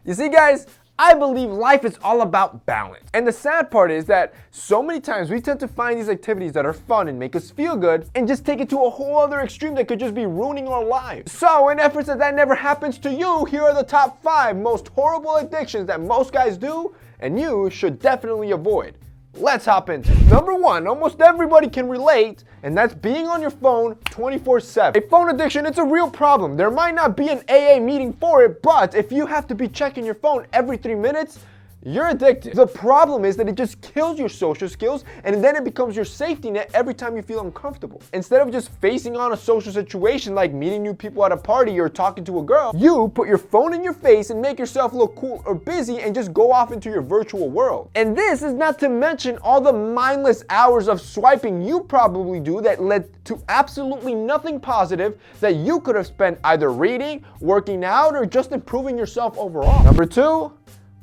You see, guys, I believe life is all about balance. And the sad part is that so many times we tend to find these activities that are fun and make us feel good and just take it to a whole other extreme that could just be ruining our lives. So in efforts that never happens to you, here are the top 5 most horrible addictions that most guys do and you should definitely avoid. Let's hop into it. Number 1, almost everybody can relate, and that's being on your phone 24/7. A phone addiction, it's a real problem. There might not be an AA meeting for it, but if you have to be checking your phone every 3 minutes, you're addicted. The problem is that it just kills your social skills and then it becomes your safety net every time you feel uncomfortable. Instead of just facing on a social situation like meeting new people at a party or talking to a girl, you put your phone in your face and make yourself look cool or busy and just go off into your virtual world. And this is not to mention all the mindless hours of swiping you probably do that led to absolutely nothing positive that you could have spent either reading, working out, or just improving yourself overall. Number 2,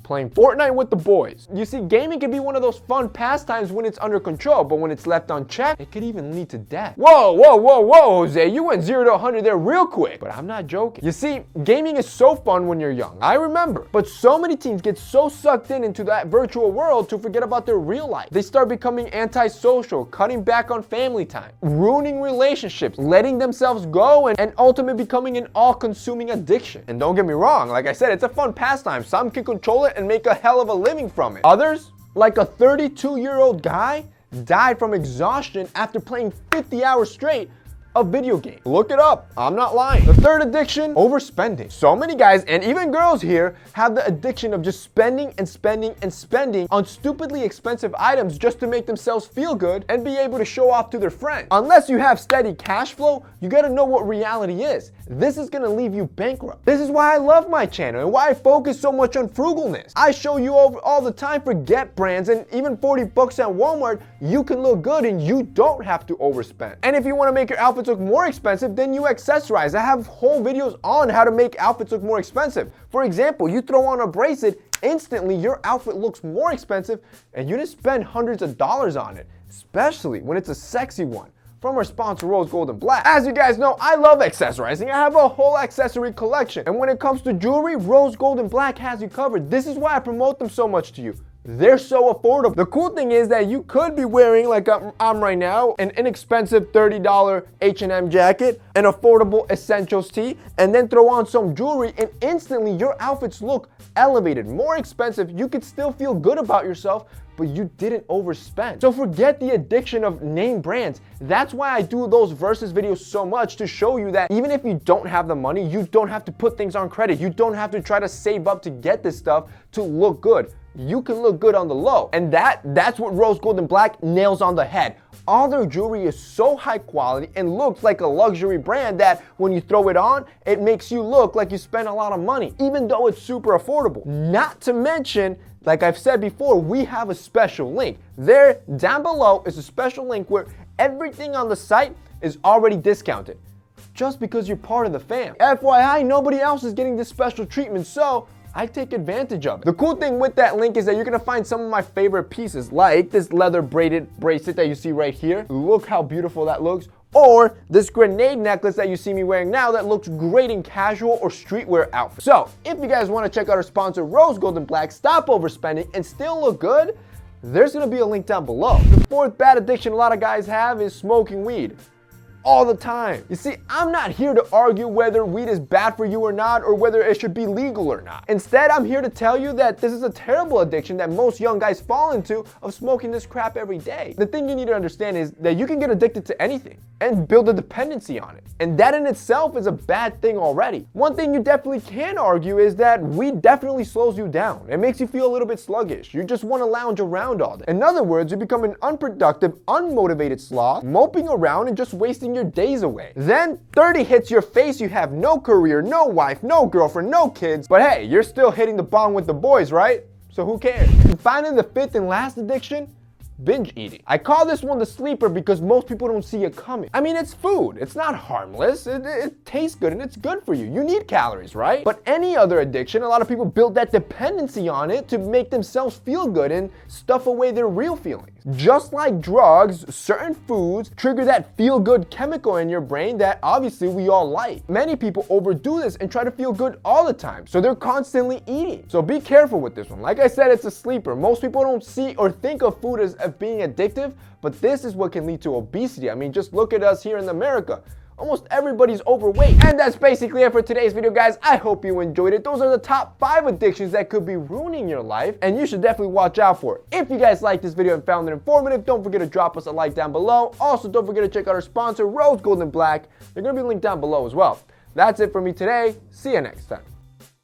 playing Fortnite with the boys. You see, gaming can be one of those fun pastimes when it's under control, but when it's left unchecked, it could even lead to death. Whoa, Jose, you went 0 to 100 there real quick. But I'm not joking. You see, gaming is so fun when you're young, I remember. But so many teens get so sucked into that virtual world to forget about their real life. They start becoming antisocial, cutting back on family time, ruining relationships, letting themselves go, and ultimately becoming an all-consuming addiction. And don't get me wrong, like I said, it's a fun pastime. Some can control it and make a hell of a living from it. Others, like a 32-year-old guy, died from exhaustion after playing 50 hours straight of video games. Look it up, I'm not lying. The third addiction, overspending. So many guys and even girls here have the addiction of just spending and spending and spending on stupidly expensive items just to make themselves feel good and be able to show off to their friends. Unless you have steady cash flow, you gotta know what reality is. This is gonna leave you bankrupt. This is why I love my channel and why I focus so much on frugalness. I show you all the time for Get brands, and even 40 bucks at Walmart, you can look good and you don't have to overspend. And if you wanna make your outfits look more expensive, then you accessorize. I have whole videos on how to make outfits look more expensive. For example, you throw on a bracelet, instantly your outfit looks more expensive and you didn't spend hundreds of dollars on it, especially when it's a sexy one. From our sponsor, Rose Gold & Black. As you guys know, I love accessorizing. I have a whole accessory collection. And when it comes to jewelry, Rose Gold & Black has you covered. This is why I promote them so much to you. They're so affordable. The cool thing is that you could be wearing, like I'm right now, an inexpensive $30 H&M jacket, an affordable Essentials tee, and then throw on some jewelry and instantly your outfits look elevated, more expensive. You could still feel good about yourself, but you didn't overspend. So forget the addiction of name brands. That's why I do those versus videos so much, to show you that even if you don't have the money, you don't have to put things on credit. You don't have to try to save up to get this stuff to look good. You can look good on the low. And that's what Rose Gold & Black nails on the head. All their jewelry is so high quality and looks like a luxury brand that when you throw it on, it makes you look like you spent a lot of money, even though it's super affordable. Not to mention, like I've said before, we have a special link. There, down below, is a special link where everything on the site is already discounted, just because you're part of the fam. FYI, nobody else is getting this special treatment, so I take advantage of it. The cool thing with that link is that you're gonna find some of my favorite pieces, like this leather braided bracelet that you see right here. Look how beautiful that looks. Or this grenade necklace that you see me wearing now that looks great in casual or streetwear outfits. So if you guys wanna check out our sponsor, Rose Gold & Black, stop overspending and still look good, there's gonna be a link down below. The fourth bad addiction a lot of guys have is smoking weed. All the time. You see, I'm not here to argue whether weed is bad for you or not, or whether it should be legal or not. Instead, I'm here to tell you that this is a terrible addiction that most young guys fall into, of smoking this crap every day. The thing you need to understand is that you can get addicted to anything and build a dependency on it. And that in itself is a bad thing already. One thing you definitely can argue is that weed definitely slows you down. It makes you feel a little bit sluggish. You just want to lounge around all day. In other words, you become an unproductive, unmotivated sloth, moping around and just wasting your days away. Then 30 hits your face, you have no career, no wife, no girlfriend, no kids, but hey, you're still hitting the bong with the boys, right? So who cares? And finally, the fifth and last addiction, binge eating. I call this one the sleeper because most people don't see it coming. I mean, it's food. It's not harmless. It tastes good and it's good for you. You need calories, right? But any other addiction, a lot of people build that dependency on it to make themselves feel good and stuff away their real feelings. Just like drugs, certain foods trigger that feel-good chemical in your brain that obviously we all like. Many people overdo this and try to feel good all the time, so they're constantly eating. So be careful with this one. Like I said, it's a sleeper. Most people don't see or think of food as being addictive, but this is what can lead to obesity. I mean, just look at us here in America. Almost everybody's overweight. And that's basically it for today's video, guys. I hope you enjoyed it. Those are the top 5 addictions that could be ruining your life, and you should definitely watch out for it. If you guys liked this video and found it informative, don't forget to drop us a like down below. Also, don't forget to check out our sponsor, Rose Gold and Black. They're going to be linked down below as well. That's it for me today. See you next time.